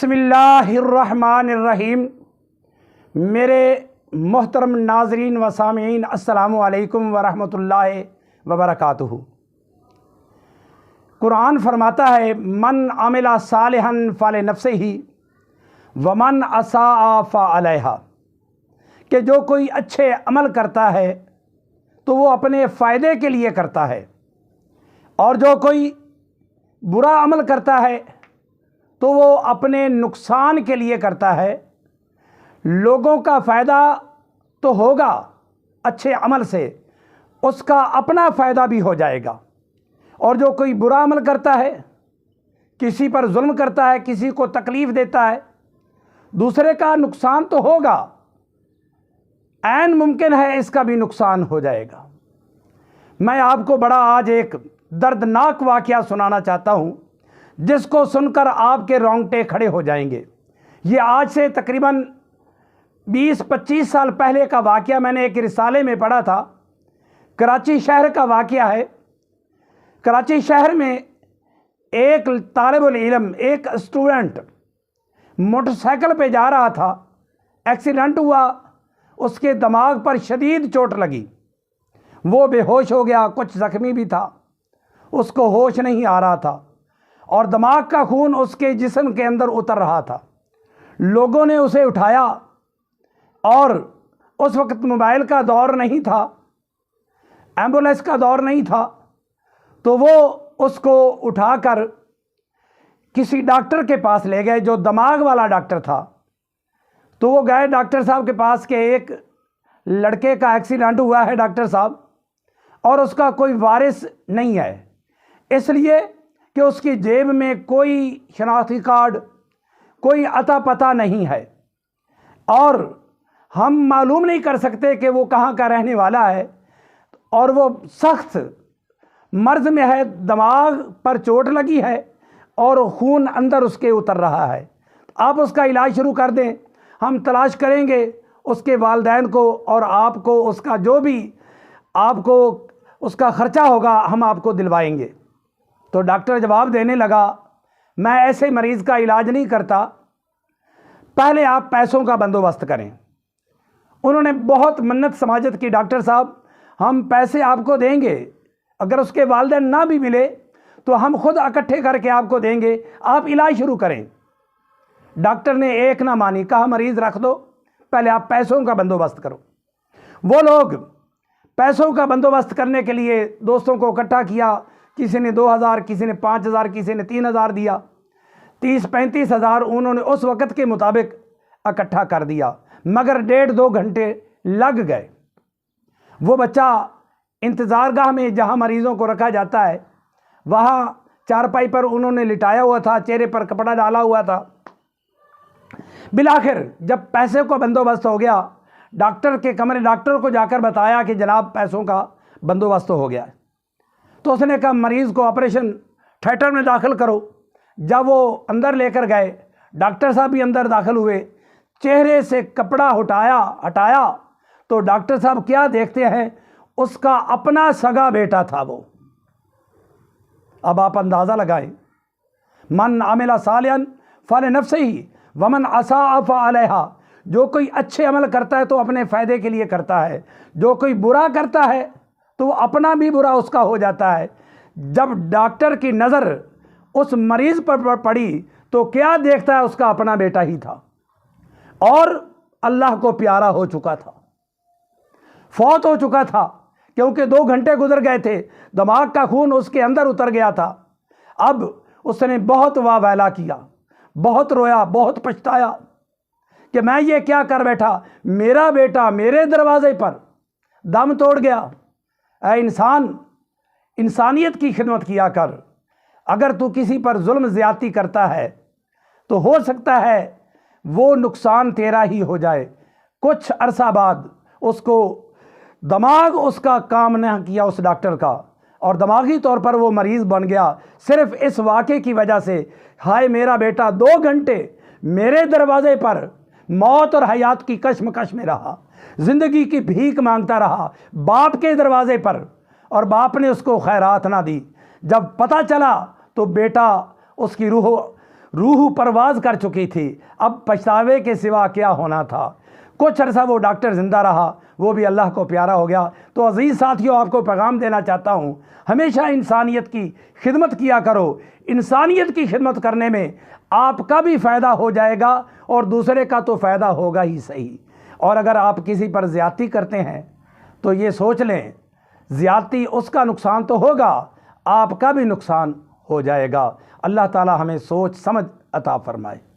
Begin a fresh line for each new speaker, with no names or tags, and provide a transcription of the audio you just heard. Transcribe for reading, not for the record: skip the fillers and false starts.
बिस्मिल्लाहिर्रहमानिर्रहीम। मेरे मोहतरम नाज़रीन व सामीन, अस्सलामु अलैकुम व रहमतुल्लाहि व बरकातुहू। कुरान फरमाता है, मन आमिला सालिहन फ़ाले नफ्सिही व मन असाअ फ़अलैहा, कि जो कोई अच्छे अमल करता है तो वो अपने फ़ायदे के लिए करता है, और जो कोई बुरा अमल करता है तो वो अपने नुकसान के लिए करता है। लोगों का फ़ायदा तो होगा अच्छे अमल से, उसका अपना फ़ायदा भी हो जाएगा। और जो कोई बुरा अमल करता है, किसी पर जुल्म करता है, किसी को तकलीफ़ देता है, दूसरे का नुकसान तो होगा, ऐन मुमकिन है इसका भी नुकसान हो जाएगा। मैं आपको बड़ा आज एक दर्दनाक वाक़या सुनाना चाहता हूँ, जिसको सुनकर आपके रोंगटे खड़े हो जाएंगे। ये आज से तकरीबन 20-25 साल पहले का वाक़या मैंने एक रिसाले में पढ़ा था। कराची शहर का वाक़या है। कराची शहर में एक तालिबुल इल्म, एक स्टूडेंट मोटरसाइकिल पे जा रहा था, एक्सीडेंट हुआ, उसके दिमाग पर शदीद चोट लगी, वो बेहोश हो गया, कुछ ज़ख्मी भी था, उसको होश नहीं आ रहा था और दिमाग का खून उसके जिस्म के अंदर उतर रहा था। लोगों ने उसे उठाया, और उस वक्त मोबाइल का दौर नहीं था, एम्बुलेंस का दौर नहीं था, तो वो उसको उठाकर किसी डॉक्टर के पास ले गए, जो दिमाग वाला डॉक्टर था। तो वो गए डॉक्टर साहब के पास के एक लड़के का एक्सीडेंट हुआ है डॉक्टर साहब, और उसका कोई वारिस नहीं है, इसलिए कि उसकी जेब में कोई शनाख्ती कार्ड, कोई अता पता नहीं है, और हम मालूम नहीं कर सकते कि वो कहाँ का रहने वाला है, और वो सख्त मर्ज में है, दिमाग पर चोट लगी है और खून अंदर उसके उतर रहा है। आप उसका इलाज शुरू कर दें, हम तलाश करेंगे उसके वालिदैन को, और आपको उसका जो भी आपको उसका ख़र्चा होगा हम आपको दिलवाएंगे। तो डॉक्टर जवाब देने लगा, मैं ऐसे मरीज़ का इलाज नहीं करता, पहले आप पैसों का बंदोबस्त करें। उन्होंने बहुत मन्नत समाजत की, डॉक्टर साहब हम पैसे आपको देंगे, अगर उसके वालिदैन ना भी मिले तो हम खुद इकट्ठे करके आपको देंगे, आप इलाज शुरू करें। डॉक्टर ने एक ना मानी, कहा मरीज़ रख दो, पहले आप पैसों का बंदोबस्त करो। वो लोग पैसों का बंदोबस्त करने के लिए दोस्तों को इकट्ठा किया, किसी ने 2000, किसी ने 5000, किसी ने 3000 दिया, 30-35 हज़ार उन्होंने उस वक़्त के मुताबिक इकट्ठा कर दिया, मगर 1.5-2 घंटे लग गए। वो बच्चा इंतज़ारगाह में जहाँ मरीज़ों को रखा जाता है, वहाँ चारपाई पर उन्होंने लिटाया हुआ था, चेहरे पर कपड़ा डाला हुआ था। बिलाखिर जब पैसे का बंदोबस्त हो गया, डॉक्टर के कमरे, डॉक्टर को जाकर बताया कि जनाब पैसों का बंदोबस्त हो गया है। तो उसने कहा मरीज़ को ऑपरेशन थिएटर में दाखिल करो। जब वो अंदर लेकर गए, डॉक्टर साहब भी अंदर दाखिल हुए, चेहरे से कपड़ा हटाया तो डॉक्टर साहब क्या देखते हैं, उसका अपना सगा बेटा था वो। अब आप अंदाज़ा लगाएं, मन आमिला सालिहन फ़ले नफ्सिही व मन असाअ फ़अलैहा, जो कोई अच्छे अमल करता है तो अपने फ़ायदे के लिए करता है, जो कोई बुरा करता है तो वो अपना भी बुरा उसका हो जाता है। जब डॉक्टर की नज़र उस मरीज़ पर पड़ी तो क्या देखता है, उसका अपना बेटा ही था, और अल्लाह को प्यारा हो चुका था, फौत हो चुका था, क्योंकि 2 घंटे गुजर गए थे, दिमाग का खून उसके अंदर उतर गया था। अब उसने बहुत वाह-वाला किया, बहुत रोया, बहुत पछताया कि मैं ये क्या कर बैठा, मेरा बेटा मेरे दरवाजे पर दम तोड़ गया। ऐ इंसान, इंसानियत की खिदमत किया कर। अगर तू किसी पर जुल्म ज़्यादती करता है तो हो सकता है वो नुकसान तेरा ही हो जाए। कुछ अरसा बाद उसको दिमाग उसका काम न किया उस डॉक्टर का, और दिमागी तौर पर वो मरीज़ बन गया, सिर्फ़ इस वाक़े की वजह से। हाय मेरा बेटा 2 घंटे मेरे दरवाज़े पर मौत और हयात की कशमकश में रहा, ज़िंदगी की भीख मांगता रहा बाप के दरवाज़े पर, और बाप ने उसको खैरात ना दी। जब पता चला तो बेटा उसकी रूह روح پرواز کر چکی تھی، اب پچھتاوے کے سوا کیا ہونا تھا۔ کچھ عرصہ وہ ڈاکٹر زندہ رہا، وہ بھی اللہ کو پیارا ہو گیا۔ تو عزیز ساتھیوں، آپ کو پیغام دینا چاہتا ہوں، ہمیشہ انسانیت کی خدمت کیا کرو۔ انسانیت کی خدمت کرنے میں آپ کا بھی فائدہ ہو جائے گا اور دوسرے کا تو فائدہ ہوگا ہی صحیح۔ اور اگر آپ کسی پر زیادتی کرتے ہیں تو یہ سوچ لیں، زیادتی اس کا نقصان تو ہوگا، آپ کا بھی نقصان ہو جائے گا۔ اللہ تعالی ہمیں سوچ سمجھ عطا فرمائے۔